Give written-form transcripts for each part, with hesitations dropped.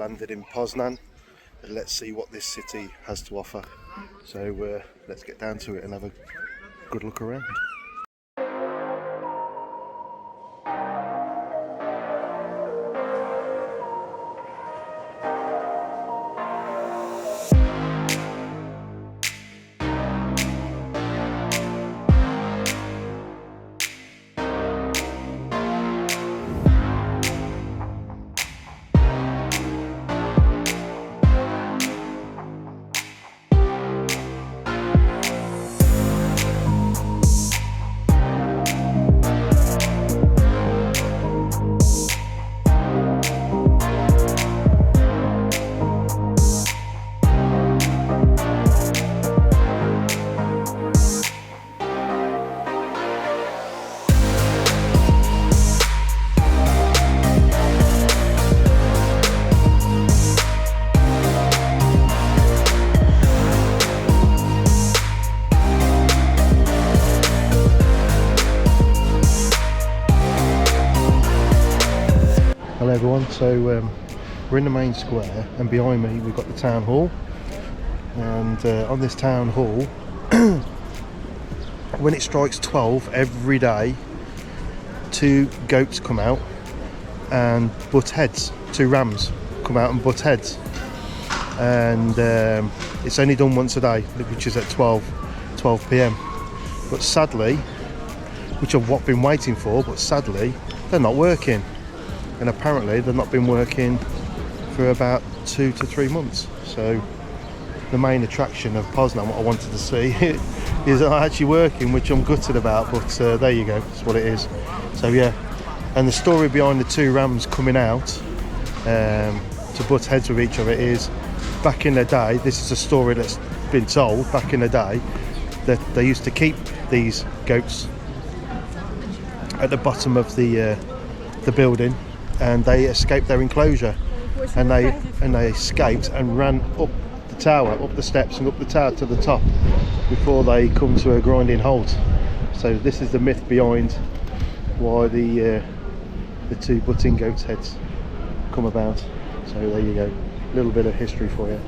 landed in Poznan, and let's see what this city has to offer. So let's get down to it and have a good look around. Hello everyone, so we're in the main square, and behind me we've got the town hall, and on this town hall when it strikes 12 every day, 2 goats come out and butt heads. 2 rams come out and butt heads, and it's only done once a day, which is at 12 p.m. but sadly, which I've been waiting for, but sadly they're not working. And apparently they've not been working for about 2 to 3 months. So the main attraction of Poznan, what I wanted to see, is actually working, which I'm gutted about, but there you go, that's what it is. So yeah, and the story behind the 2 rams coming out to butt heads with each other is, back in the day, this is a story that's been told, back in the day, that they used to keep these goats at the bottom of the building, and they escaped their enclosure, and they escaped and ran up the tower, up the steps and up the tower to the top before they come to a grinding halt. So this is the myth behind why the 2 butting goats' heads come about. So there you go, a little bit of history for you.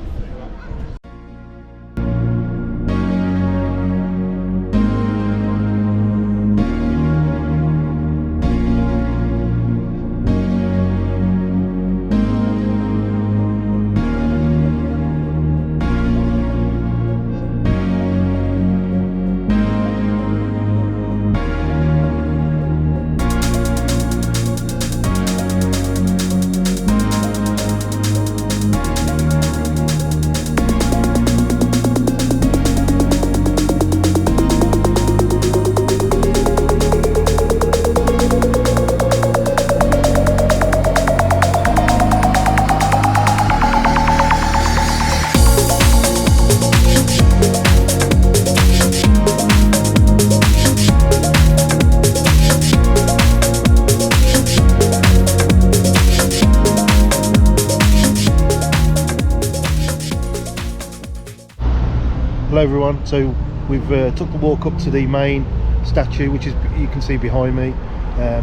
Hello everyone, so we've took the walk up to the main statue, which is, you can see behind me.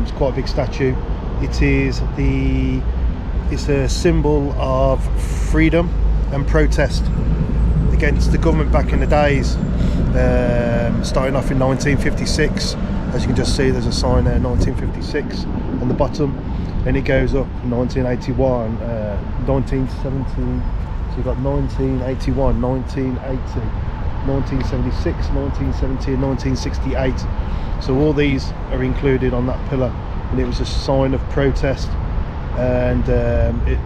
It's quite a big statue. It's a symbol of freedom and protest against the government back in the days, starting off in 1956. As you can just see, there's a sign there, 1956 on the bottom, and it goes up 1981, 1917, so you've got 1981, 1980, 1976, 1970 and 1968. So all these are included on that pillar, and it was a sign of protest, and it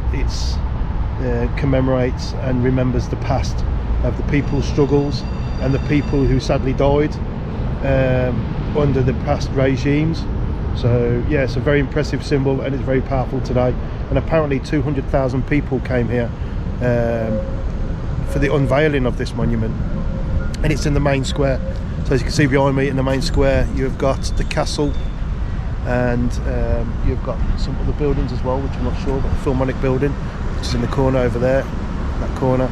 commemorates and remembers the past of the people's struggles and the people who sadly died under the past regimes. So yeah, it's a very impressive symbol, and it's very powerful today. And apparently 200,000 people came here for the unveiling of this monument, and it's in the main square. So as you can see behind me, in the main square you've got the castle, and you've got some other buildings as well, which I'm not sure, but the Philharmonic building, which is in the corner over there, that corner.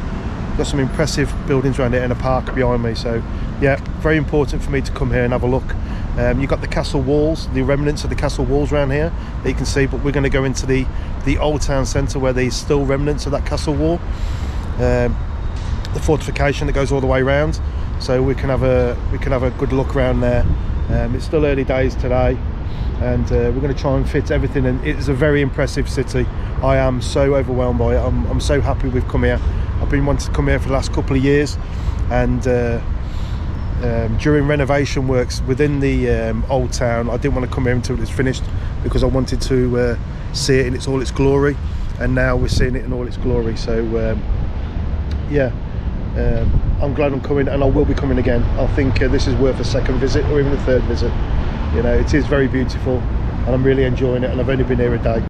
Got some impressive buildings around it and a park behind me. So yeah, very important for me to come here and have a look You've got the castle walls, the remnants of the castle walls around here that you can see, but we're going to go into the old town centre where there's still remnants of that castle wall, the fortification that goes all the way around, so we can have a good look around there. It's still early days today, and we're going to try and fit everything in. It's a very impressive city. I am so overwhelmed by it. I'm so happy we've come here. I've been wanting to come here for the last couple of years, and during renovation works within the old town, I didn't want to come here until it was finished, because I wanted to see it in all its glory, and now we're seeing it in all its glory. So yeah, I'm glad I'm coming, and I will be coming again. I think this is worth a second visit, or even a third visit. You know, it is very beautiful, and I'm really enjoying it, and I've only been here a day.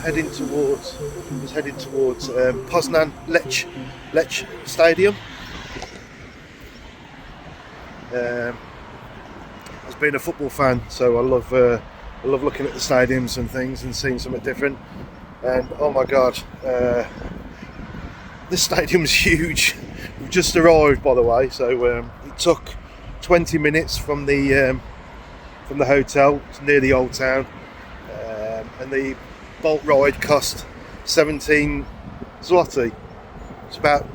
Heading towards Poznan Lech Stadium. As being a football fan, so I love looking at the stadiums and things and seeing something different. And oh my god, this stadium's huge. We've just arrived, by the way, so it took 20 minutes from the hotel to near the old town, and the boat ride cost 17 zloty. It's about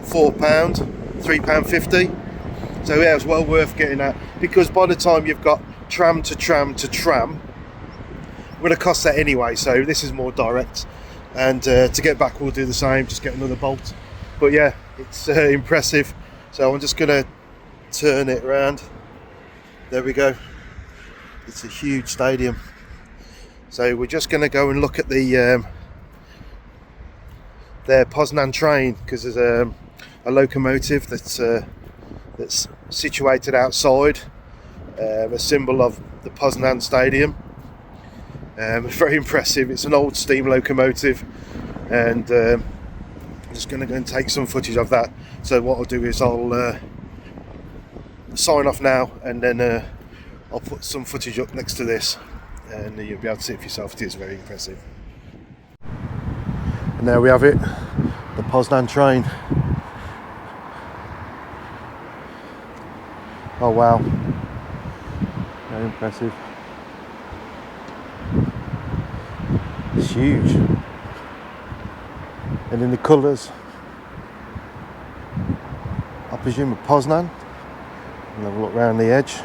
£4, £3.50. So yeah, it's well worth getting that, because by the time you've got tram to tram to tram, it's going to cost that anyway. So this is more direct, and to get back we'll do the same, just get another bolt. But yeah, it's impressive. So I'm just going to turn it around. There we go. It's a huge stadium. So we're just going to go and look at their Poznan train, because there's a locomotive that's situated outside, a symbol of the Poznan Stadium. Very impressive. It's an old steam locomotive, and I'm just going to go and take some footage of that. So what I'll do is I'll sign off now, and then I'll put some footage up next to this, and you'll be able to see it for yourself. It is very impressive. And there we have it, the Poznan train. Oh wow, very impressive. It's huge, and in the colours, I presume of Poznan. We'll have a look round the edge.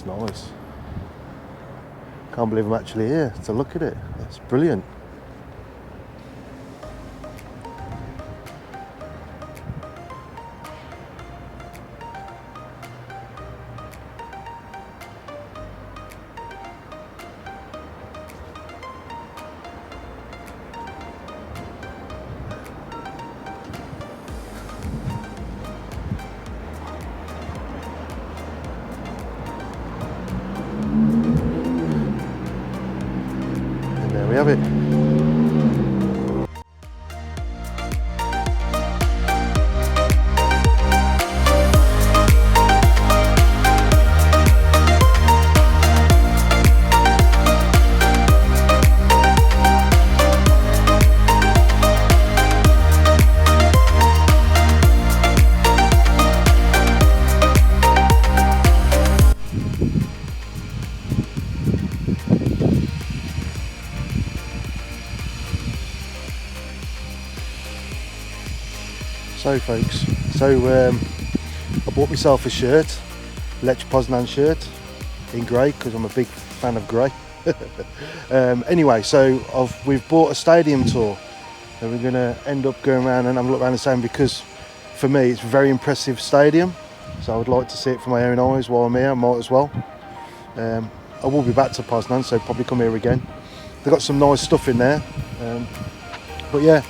It's nice. Can't believe I'm actually here to look at it. It's brilliant. We have it. So folks, I bought myself a shirt, Lech Poznan shirt in grey because I'm a big fan of grey. Anyway, so we've bought a stadium tour and we're going to end up going around and have a look around the stadium because for me it's a very impressive stadium, so I would like to see it for my own eyes while I'm here. I might as well. I will be back to Poznan, so probably come here again. They've got some nice stuff in there, but yeah,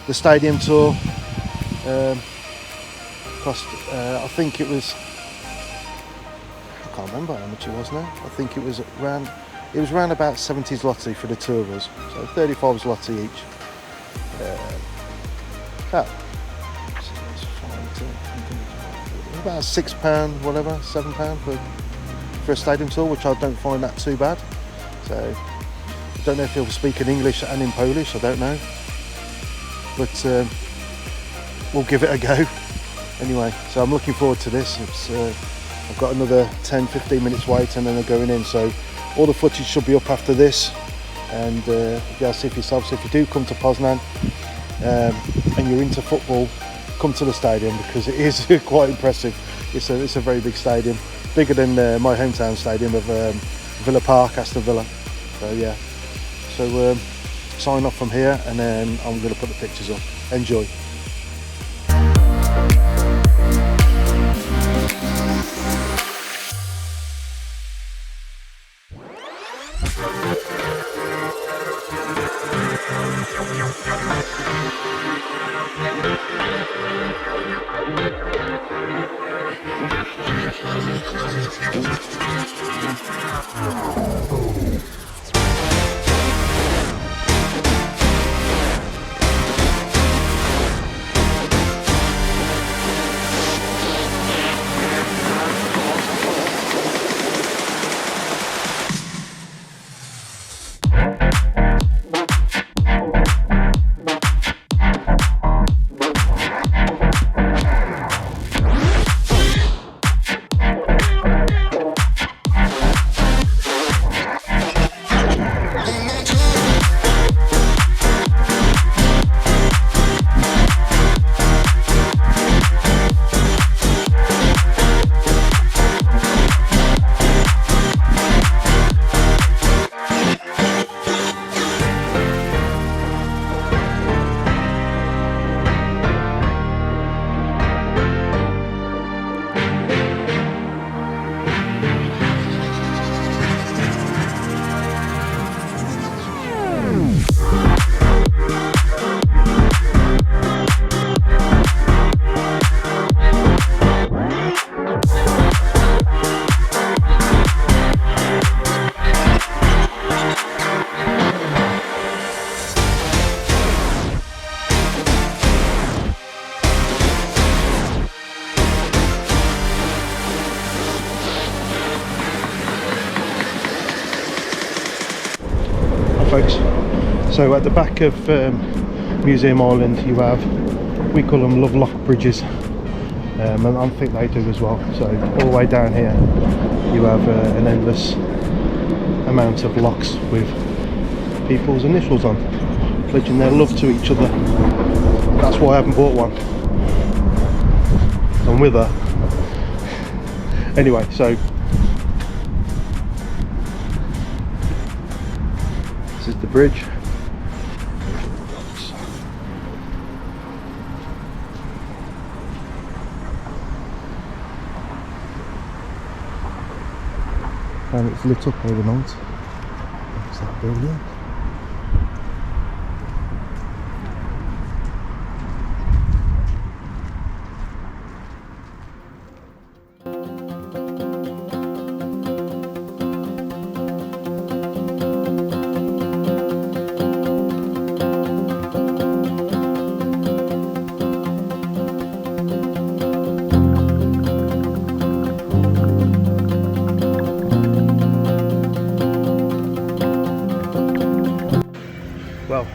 the stadium tour cost, I think it was, I can't remember how much it was now. I think it was around about 70 zloty for the two of us, so 35 zloty each. About £6, whatever, £7 for a stadium tour, which I don't find that too bad. So I don't know if he'll speak in English and in Polish, I don't know, but we'll give it a go. Anyway, so I'm looking forward to this. I've got another 10-15 minutes wait and then they're going in, so all the footage should be up after this, and yeah, see for yourself. So if you do come to Poznan and you're into football, come to the stadium because it is quite impressive. It's a very big stadium, bigger than my hometown stadium of Villa Park, Aston Villa. So yeah, so sign off from here and then I'm going to put the pictures up. Enjoy. Folks, so at the back of Museum Island you have, we call them love lock bridges, and I think they do as well. So all the way down here you have an endless amount of locks with people's initials on, pledging their love to each other. That's why I haven't bought one. I'm with her. Anyway, so This is the bridge. And it's lit up overnight. That's that building. Well,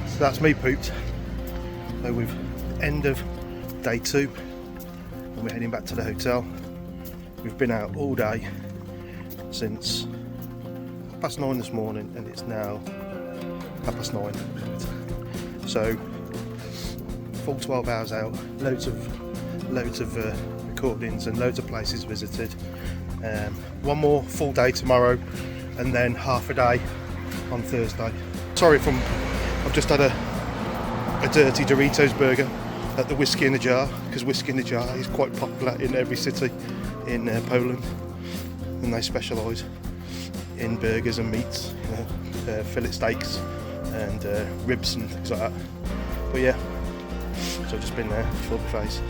so that's me pooped. So we've end of day 2 and we're heading back to the hotel. We've been out all day since past 9 this morning and it's now 9:30. So full 12 hours out, loads of recordings and loads of places visited. One more full day tomorrow and then half a day on Thursday. Sorry if I've just had a dirty Doritos burger at the Whiskey in the Jar, because Whiskey in the Jar is quite popular in every city in Poland, and they specialise in burgers and meats, fillet steaks and ribs and things like that. But yeah, so I've just been there, filled the face,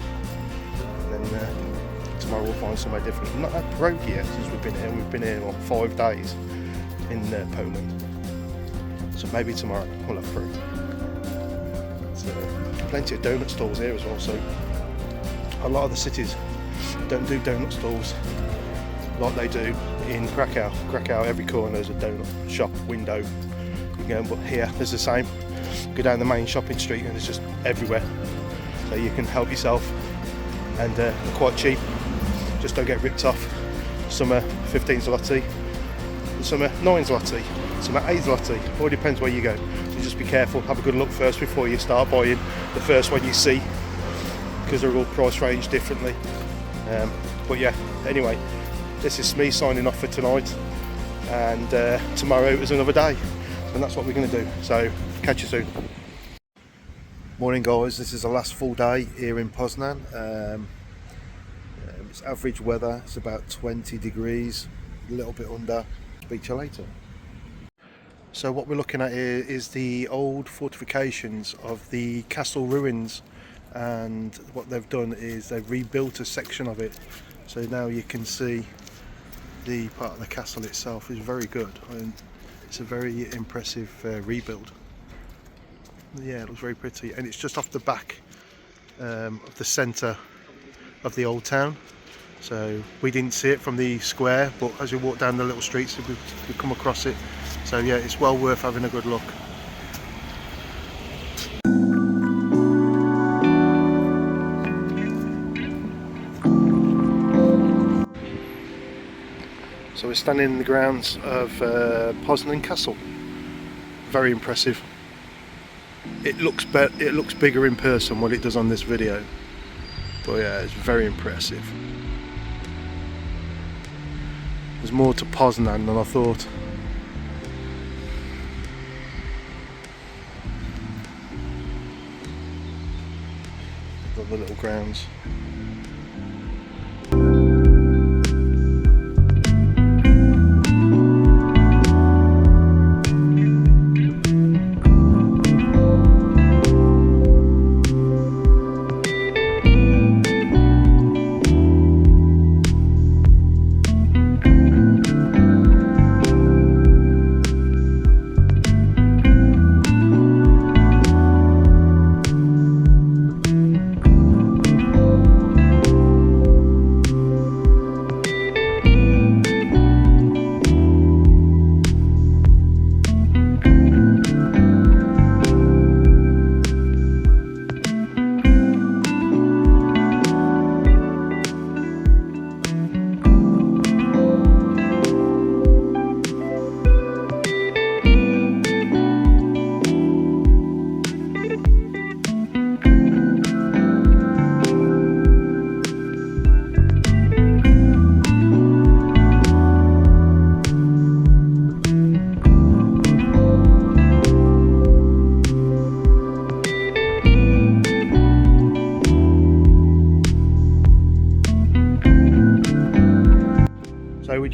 and then tomorrow we'll find somewhere different. We've not had pierogi yet since we've been here. We've been here what, 5 days in Poland. So maybe tomorrow we'll have fruit. Plenty of donut stalls here as well, so a lot of the cities don't do donut stalls like they do in Krakow. Krakow, every corner is a donut shop window. But here there's the same. Go down the main shopping street and it's just everywhere. So you can help yourself, and they're quite cheap. Just don't get ripped off. Some are 15 zloty, some are 9 zloty. Some at 8 zloty, all depends where you go. So just be careful, have a good look first before you start buying the first one you see, because they're all price ranged differently. But yeah, anyway, this is me signing off for tonight, and tomorrow is another day, and that's what we're going to do. So catch you soon. Morning guys, this is the last full day here in Poznan. It's average weather, it's about 20 degrees, a little bit under. Speak to you later. So what we're looking at here is the old fortifications of the castle ruins, and what they've done is they've rebuilt a section of it, so now you can see the part of the castle itself is very good, and it's a very impressive rebuild. Yeah, it looks very pretty, and it's just off the back of the centre of the old town. So we didn't see it from the square, but as we walk down the little streets we come across it. So yeah, it's well worth having a good look. So we're standing in the grounds of Poznan Castle. Very impressive. It looks bigger in person what it does on this video, but yeah, it's very impressive. There's more to Poznan than I thought. Got the little grounds.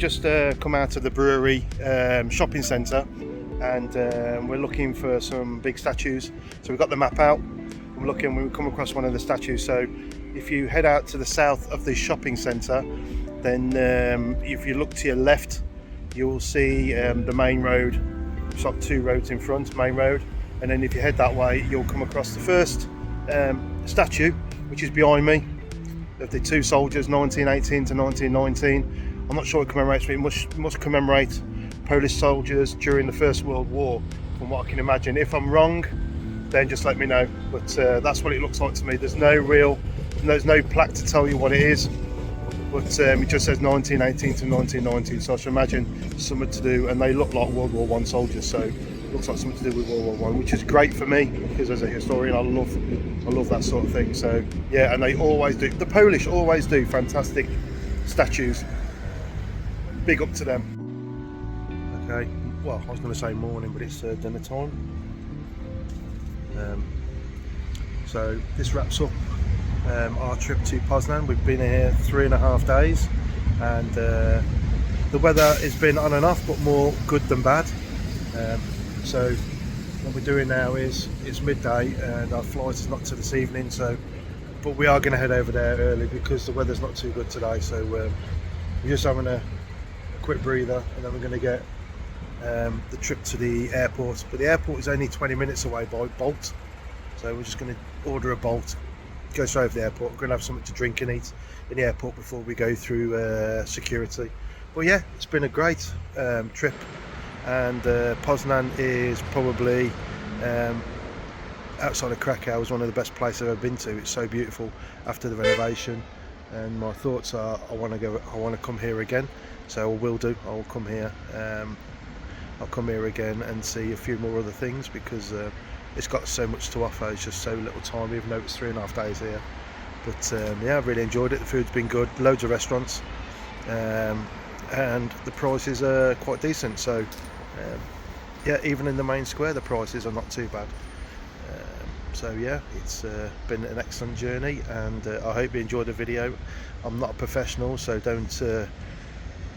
just come out of the brewery shopping centre, and we're looking for some big statues. So we've got the map out. We're looking. We come across one of the statues. So if you head out to the south of the shopping centre, then if you look to your left, you'll see the main road. It's got two roads in front, main road, and then if you head that way, you'll come across the first statue, which is behind me, of the two soldiers, 1918 to 1919. I'm not sure it commemorates, but it must commemorate Polish soldiers during the First World War, from what I can imagine. If I'm wrong, then just let me know. But that's what it looks like to me. There's no plaque to tell you what it is, but it just says 1918 to 1919. So I should imagine something to do, and they look like World War I soldiers. So it looks like something to do with World War I, which is great for me, because as a historian, I love that sort of thing. So yeah, and they always do. The Polish always do fantastic statues. Big up to them. Okay, well, I was going to say morning, but it's dinner time. So this wraps up our trip to Poznan. We've been here 3.5 days, and the weather has been on and off, but more good than bad. So what we're doing now is it's midday, and our flight is not till this evening. So, but we are going to head over there early because the weather's not too good today. So we're just having a quick breather, and then we're going to get the trip to the airport. But the airport is only 20 minutes away by Bolt, so we're just going to order a Bolt, go straight over the airport. We're going to have something to drink and eat in the airport before we go through security. But yeah, it's been a great trip, and Poznan is probably outside of Krakow is one of the best places I've ever been to. It's so beautiful after the renovation, and my thoughts are I want to come here again. So I will do. I'll come here. I'll come here again and see a few more other things, because it's got so much to offer. It's just so little time, even though it's 3.5 days here. But yeah, I've really enjoyed it. The food's been good. Loads of restaurants, and the prices are quite decent. So yeah, even in the main square, the prices are not too bad. So yeah, it's been an excellent journey, and I hope you enjoyed the video. I'm not a professional, so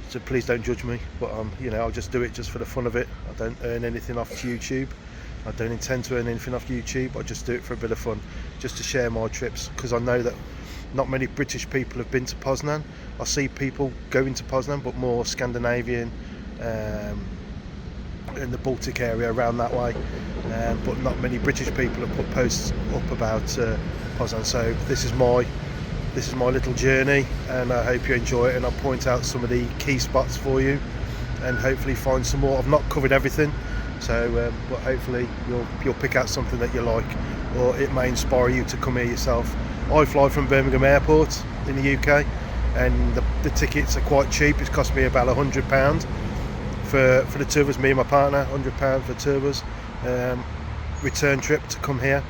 so please don't judge me, but you know, I'll just do it just for the fun of it. I don't earn anything off YouTube. I don't intend to earn anything off YouTube. I just do it for a bit of fun, just to share my trips, because I know that not many British people have been to Poznan. I see people going to Poznan, but more Scandinavian, in the Baltic area, around that way, but not many British people have put posts up about Poznan. So this is my little journey, and I hope you enjoy it, and I'll point out some of the key spots for you, and hopefully find some more. I've not covered everything, so but hopefully you'll pick out something that you like, or it may inspire you to come here yourself. I fly from Birmingham Airport in the UK, and the tickets are quite cheap. It's cost me about £100 for the two of us, me and my partner. £100 for two of us, return trip to come here,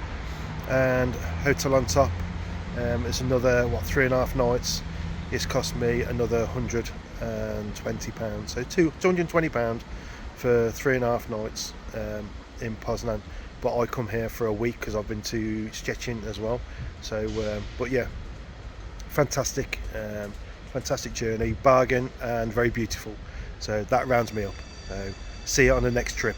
and hotel on top. It's another 3.5 nights. It's cost me another £120, so £220 for 3.5 nights in Poznan. But I come here for a week because I've been to Szcecin as well. So but yeah, fantastic journey, bargain, and very beautiful. So that rounds me up. So see you on the next trip.